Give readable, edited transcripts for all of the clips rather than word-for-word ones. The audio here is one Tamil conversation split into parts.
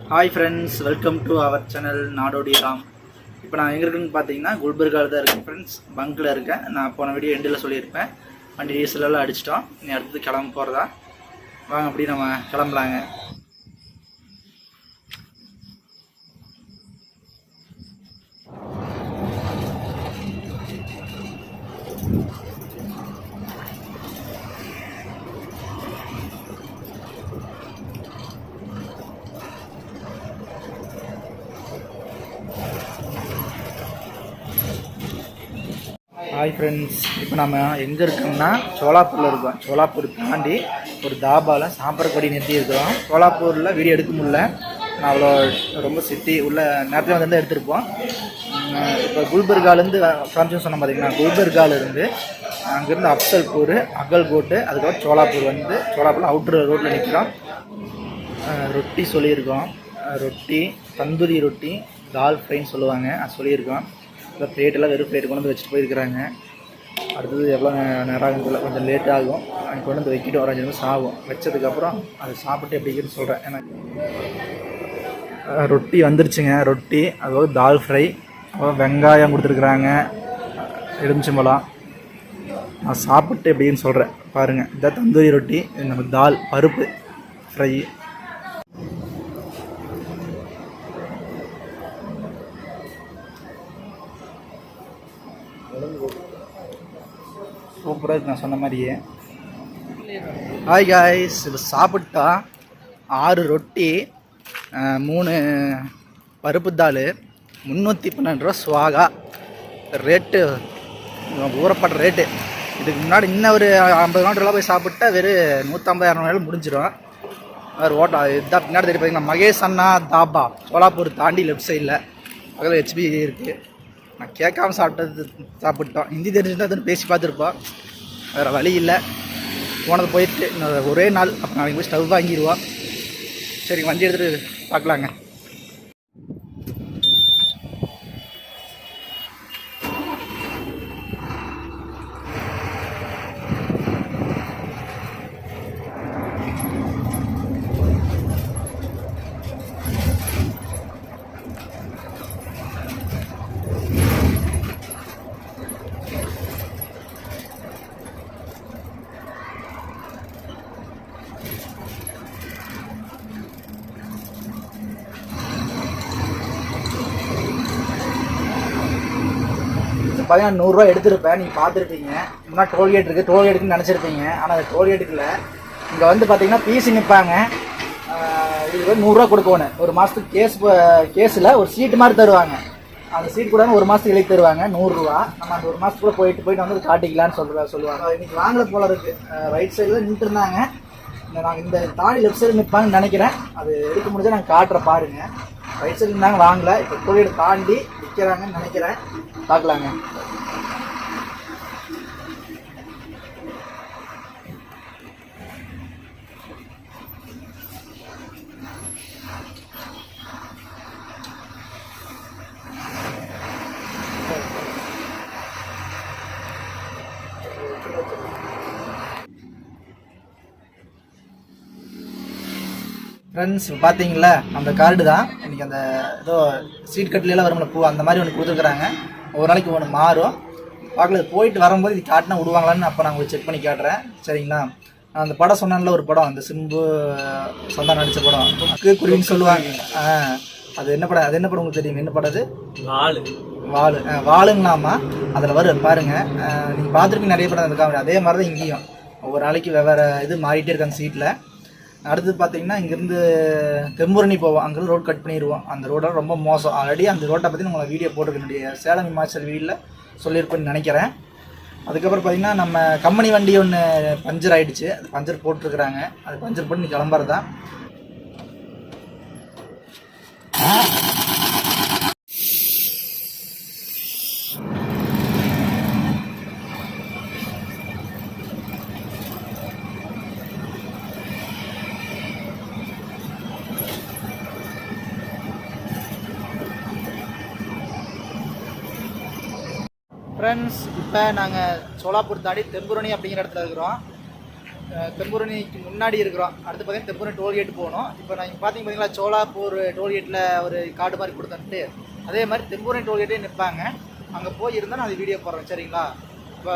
Hi friends, welcome to our channel Nadodi Ram. இப்போ நான் எங்கே இருக்குன்னு பார்த்தீங்கன்னா குல்பர்காவில் தான் இருக்கேன் ஃப்ரெண்ட்ஸ். பங்கில் இருக்கேன். நான் போன வீடியோ எண்டில் சொல்லியிருப்பேன். வண்டி டீசலெல்லாம் அடிச்சிட்டோம். நீ அடுத்தது கிளம்ப போகிறதா. வாங்க அப்படி நம்ம கிளம்பலாங்க. ஹாய் ஃப்ரெண்ட்ஸ், இப்போ நம்ம எங்கே இருக்கோம்னா சோலாப்பூரில் இருக்கோம். சோலாப்பூர் தாண்டி ஒரு தாபாவில் சாப்பிட்றபடி நிறுத்தி இருக்கிறோம். சோலாப்பூரில் வீடியோ எடுக்க முடியல, நான் அவ்வளோ ரொம்ப சிட்டி உள்ள நேரத்தில் வந்து எடுத்திருப்போம். இப்போ குல்பர்காலேருந்து ஃப்ரெண்ட்ஸும் சொன்ன பார்த்தீங்கன்னா குல்பர்காலேருந்து அங்கேருந்து அப்சல்பூர், அகல்கோட்டு, அதுக்கப்புறம் சோலாப்பூர் வந்து சோலாப்பூரில் அவுட்ரு ரோட்டில் நிற்கிறோம். ரொட்டி சொல்லியிருக்கோம். ரொட்டி தந்தூரி ரொட்டி தால் ஃப்ரைன்னு சொல்லுவாங்க, அது சொல்லியிருக்கோம். இப்போ பிளேட்டெல்லாம் வெறும் பிளேட் கொண்டு வந்து வச்சுட்டு போயிருக்கிறாங்க. அடுத்தது எவ்வளோ நேரம் ஆகுதுல, கொஞ்சம் லேட் ஆகும். அங்கே கொண்டு வந்து வைக்கிட்டு ஒரு 5 நிமிஷம் ஆகும். வச்சதுக்கப்புறம் அதை சாப்பிட்டு எப்படின்னு சொல்கிறேன். ஏன்னா ரொட்டி வந்துருச்சுங்க. ரொட்டி அதாவது தால் ஃப்ரை, அப்புறம் வெங்காயம் கொடுத்துருக்குறாங்க, எலுமிச்சம்பழம். நான் சாப்பிட்டு எப்படின்னு சொல்கிறேன் பாருங்கள். இதான் தந்தூரி ரொட்டி, நம்ம தால் பருப்பு ஃப்ரை. சூப்பராக இருக்கு நான் சொன்ன மாதிரியே. ஹாய் காய்ஸ், இப்போ சாப்பிட்டா 6 ரொட்டி 3 பருப்பு தால் 312 ரூபா ஸ்வாகா. Rate ஊறப்பட்ட rate. இதுக்கு முன்னாடி இன்னும் ஒரு 50 கிலோமீட்டர்லாம் போய் சாப்பிட்டா வெறும் 150-200 முடிஞ்சிடும். வேறு ஓட்டா இதுதான் பின்னாடி தெரியும் பார்த்தீங்கன்னா மகேஷ் அண்ணா தாபா, சோலாப்பூர் தாண்டி லெஃப்ட் சைடில் பக்கத்தில் HB இருக்குது. நான் கேட்காம சாப்பிட்டோம். ஹிந்தி தெரிஞ்சுதான் அதுன்னு பேசி பார்த்துருப்போம். வேறு வழி இல்லை. போனது போயிட்டு ஒரே நாள். அப்போ நாளைக்கு போய் ஸ்டவ் வாங்கிடுவோம். சரி, வண்டி எடுத்துகிட்டு பார்க்கலாங்க. பார்த்தீங்கன்னா 100 ரூபா எடுத்துருப்பேன். நீங்கள் பார்த்துருப்பீங்க. முன்னாடி டோல்கேட் இருக்குது, டோல்கேட்டுக்குன்னு நினச்சிருப்பீங்க. ஆனால் அது டோல்கேட்டுக்கு இல்லை. இங்கே வந்து பார்த்தீங்கன்னா பீஸு நிற்பாங்க. இது வந்து 100 ரூபா கொடுக்கணும். ஒரு மாதத்துக்கு கேஸில் ஒரு சீட்டு மாதிரி தருவாங்க. அந்த சீட் கூட 1 மாதத்துக்கு எழுதி தருவாங்க. 100 ரூபா. நம்ம அந்த 1 மாதத்துக்குள்ளே போயிட்டு வந்து காட்டிக்கலான்னு சொல்லுவாங்க. இன்றைக்கி வாங்கல போல இருக்குது. ரைட் சைடில் நின்றுட்டு இருந்தாங்க. நாங்கள் இந்த தாண்டி லெஃப்ட் சைடு நிற்பாங்கன்னு நினைக்கிறேன். அது எடுக்க முடிஞ்சால் நாங்கள் காட்டுற பாருங்கள். ரைட் சைடு இருந்தாங்க வாங்கல. இப்போ டோல்கேட் தாண்டி நிற்கிறாங்கன்னு நினைக்கிறேன். பார்க்கலாங்க. ஃப்ரெண்ட்ஸ், பார்த்தீங்களா அந்த கார்டு தான். இன்றைக்கி அந்த ஏதோ சீட் கட்டிலெல்லாம் வரும்ல பூ, அந்த மாதிரி ஒன்று கொடுத்துருக்குறாங்க. ஒரு நாளைக்கு ஒன்று மாறும். பார்க்கல, போயிட்டு வரும்போது இது காட்டினா விடுவாங்களான்னு அப்போ நான் உங்களுக்கு செக் பண்ணி காட்டுறேன். சரிங்களா? நான் அந்த படம் சொன்னால ஒரு படம், அந்த சிம்பு சொந்தா நடித்த படம், குருவின்னு சொல்லுவாங்க. அது என்ன படம்? உங்களுக்கு தெரியும் என்ன படம் அது? வாளுங்களாமா. அதில் வரும் பாருங்கள். நீங்கள் பார்த்துருப்பீங்க நிறைய படம் அந்த காமெடி. அதே மாதிரி தான் இங்கேயும் ஒவ்வொரு நாளைக்கு வெவ்வேறு இது மாறிட்டே இருக்காங்க சீட்டில். அடுத்தது பார்த்தீங்கன்னா இங்கேருந்து தெம்பூரணி போவோம். அங்கேருந்து ரோட் கட் பண்ணிடுவோம். அந்த ரோடெல்லாம் ரொம்ப மோசம். ஆல்ரெடி அந்த ரோட்டை பற்றி உங்களை வீடியோ போட்டிருக்கேன், சேலம் இமாச்சல் வீடியோவில் சொல்லியிருப்பேன்னு நினைக்கிறேன். அதுக்கப்புறம் பார்த்தீங்கன்னா நம்ம கம்பெனி வண்டி ஒன்று பஞ்சர் ஆகிடுச்சு. அது பஞ்சர் போட்டிருக்கிறாங்க. அது பஞ்சர் போட்டு நீ கிளம்புறது தான். ஃப்ரெண்ட்ஸ், இப்போ நாங்கள் சோலாப்பூர் தாண்டி தெம்பூரணி அப்படிங்கிற இடத்துல இருக்கிறோம். தெம்பூரணிக்கு முன்னாடி இருக்கிறோம். அடுத்து பார்த்தீங்கன்னா தெம்பூரணி டோல்கேட் போகணும். இப்போ நான் இங்கே பார்த்தீங்களா சோலாப்பூர் டோல்கேட்டில் ஒரு கார்டு மாதிரி கொடுத்துட்டு அதே மாதிரி தெம்பூரணி டோல்கேட்டே நிற்பாங்க. அங்கே போய் இருந்தால் நான் அது வீடியோ போடுறேன் சரிங்களா. இப்போ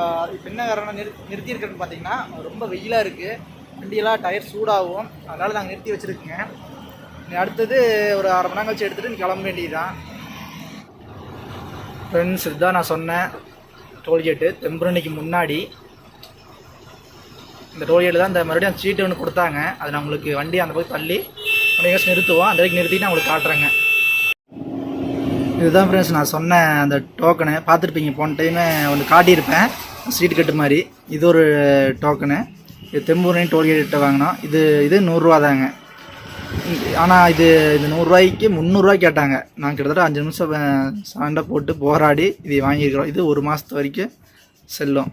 என்ன காரணம் நிறுத்தியிருக்கிறேன்னு பார்த்தீங்கன்னா ரொம்ப வெயிலாக இருக்குது, வண்டியெல்லாம் டயர் சூடாகும், அதனால் நாங்கள் நிறுத்தி வச்சுருக்கோங்க. அடுத்தது ஒரு 1/2 மணி நேரம் கழிச்சு எடுத்துகிட்டு கிளம்ப வேண்டியதுதான். ஃப்ரெண்ட்ஸ் இதுதான் நான் சொன்னேன் டோல்கேட்டு தெம்பூரணிக்கு முன்னாடி. இந்த டோல்கேட்டு தான் இந்த மறுபடியும் சீட்டு ஒன்று கொடுத்தாங்க, அது நான் உங்களுக்கு வண்டி அந்த போய் தள்ளி எங்கேயாச்சும் நிறுத்துவோம், அந்த வரைக்கும் நிறுத்திட்டு நான் உங்களுக்கு காட்டுறேங்க. இதுதான் ஃப்ரெண்ட்ஸ் நான் சொன்ன அந்த டோக்கனு பார்த்துருப்பீங்க, போன டைமு ஒன்று காட்டியிருப்பேன் சீட்டு கட்டு மாதிரி. இது ஒரு டோக்கனு, இது தெம்பூரணி டோல்கேட்டை வாங்கினோம். இது 100 தாங்க. ஆனால் இது 100 ரூபாய்க்கு 300 கேட்டாங்க. நான் கிட்டத்தட்ட 5 நிமிஷம் சண்டை போட்டு போராடி இதை வாங்கியிருக்கிறோம். இது 1 மாதத்து வரைக்கும் செல்லும்.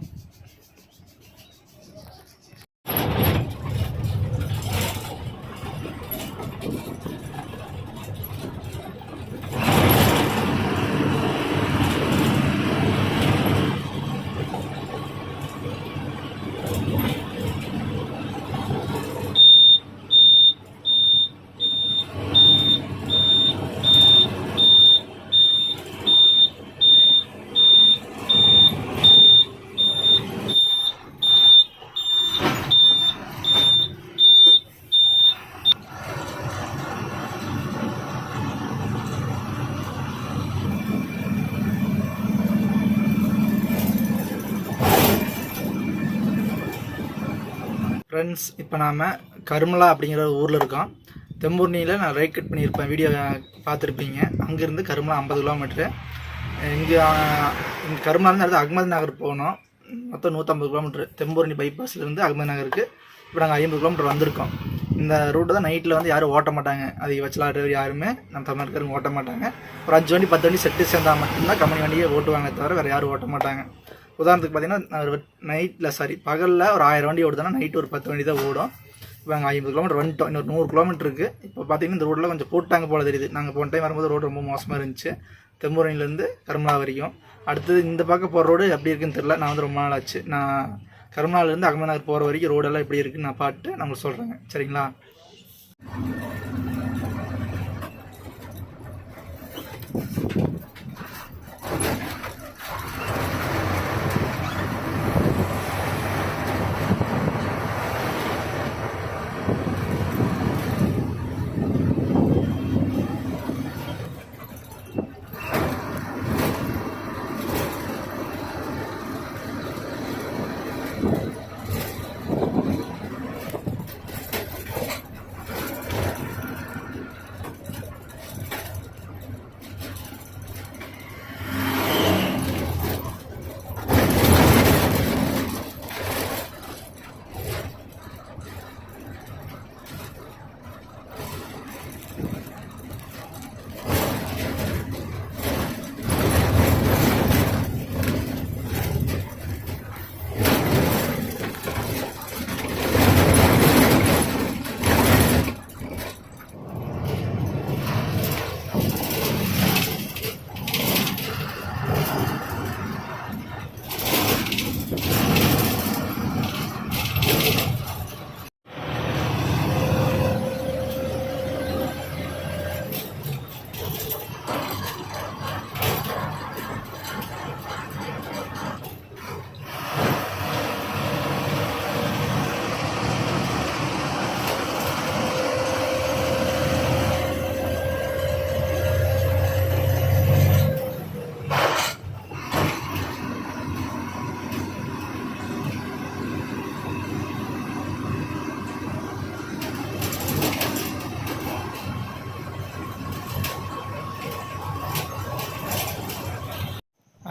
ஃப்ரெண்ட்ஸ் இப்போ நாம் கருமலா அப்படிங்கிற ஒரு ஊரில் இருக்கோம். தெம்பூரணியில் நான் ரைட் கட் பண்ணியிருப்பேன், வீடியோ பார்த்துருப்பீங்க. அங்கேருந்து கருமலா 50 கிலோமீட்ரு. இங்கே கருமலாருந்து அடுத்து அகமது நகர் போகணும். மொத்தம் 150 கிலோமீட்ரு. தெம்பூரணி பைபாஸ்லேருந்து அகமது நகருக்கு இப்போ நாங்கள் 50 கிலோமீட்டர் வந்திருக்கோம். இந்த ரூட்டு தான் நைட்டில் வந்து யாரும் ஓட்ட மாட்டாங்க, அதிகபட்சம் டிரைவர் யாருமே நம்ம தமிழ்நாட்டுக்காரங்க ஓட்ட மாட்டாங்க. ஒரு 5 வண்டி 10 வண்டி செட்டு சேர்ந்தால் மட்டும்தான் கம்பெனி வண்டியை ஓட்டுவாங்க, தவிர வேறு யாரும் ஓட்ட மாட்டாங்க. உதாரணத்துக்கு பார்த்தீங்கன்னா பகலில் ஒரு 1000 வண்டி ஓடுதுன்னா நைட்டு ஒரு 10 வண்டி தான் ஓடும். இப்போ நாங்கள் 50 கிலோமீட்டர் வந்துட்டோம், இன்னொரு 100 கிலோமீட்டர் இருக்குது. இப்போ பார்த்தீங்கன்னா இந்த ரோட்டில் கொஞ்சம் போட்டாங்க போல தெரியுது. நாங்கள் போன டைம் வரும்போது ரோடு ரொம்ப மோசமாக இருந்துச்சு, தெம்பூரணிலேருந்து கருமலா வரைக்கும். அடுத்தது இந்த பக்கம் போகிற ரோடு எப்படி இருக்குன்னு தெரியல, நான் வந்து ரொம்ப நாள் ஆச்சு. நான் கருமலாலேருந்து அகமது நகர் போகிற வரைக்கும் ரோடெல்லாம் எப்படி இருக்குன்னு நான் பார்த்துட்டு நான் உங்களுக்கு சொல்கிறேங்க சரிங்களா.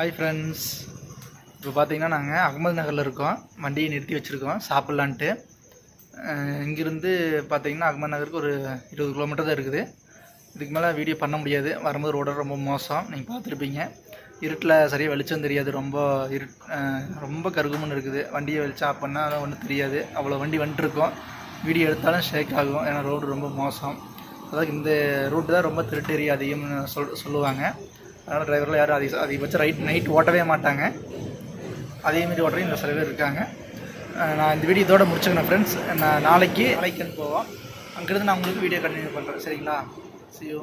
ஹாய் ஃப்ரெண்ட்ஸ், இப்போ பார்த்தீங்கன்னா நாங்கள் அகமது நகரில் இருக்கோம். வண்டியை நிறுத்தி வச்சுருக்கோம் சாப்பிட்லான்ட்டு. இங்கேருந்து பார்த்தீங்கன்னா அகமது நகருக்கு ஒரு 20 கிலோமீட்டர் தான் இருக்குது. இதுக்கு மேலே வீடியோ பண்ண முடியாது, வரும்போது ரோடு ரொம்ப மோசம், நீங்கள் பார்த்துருப்பீங்க. இருட்டில் சரியாக வெளிச்சம் தெரியாது, ரொம்ப கருகுமுன்னு இருக்குது. வண்டியை வெளிச்சா அப்படின்னா ஒன்றும் தெரியாது, அவ்வளோ வண்டி வந்துட்டுருக்கோம். வீடியோ எடுத்தாலும் ஷேக் ஆகும், ஏன்னா ரோடு ரொம்ப மோசம். அதாவது இந்த ரூட்டு தான் ரொம்ப திருட்டு ஏரியா அதிகம்னு சொல்லுவாங்க. அதனால் டிரைவரில் யாரும் அதிகபட்சம் நைட் ஓட்டவே மாட்டாங்க. அதேமாரி ஓட்டுறவங்க இந்த சில பேர் இருக்காங்க. நான் இந்த வீடியோ இதோட முடிச்சுக்கிறேன் ஃப்ரெண்ட்ஸ். நான் நாளைக்கு போவோம். அங்கேருந்து நான் உங்களுக்கு வீடியோ கண்டினியூ பண்ணுறேன். சரிங்களா? See you.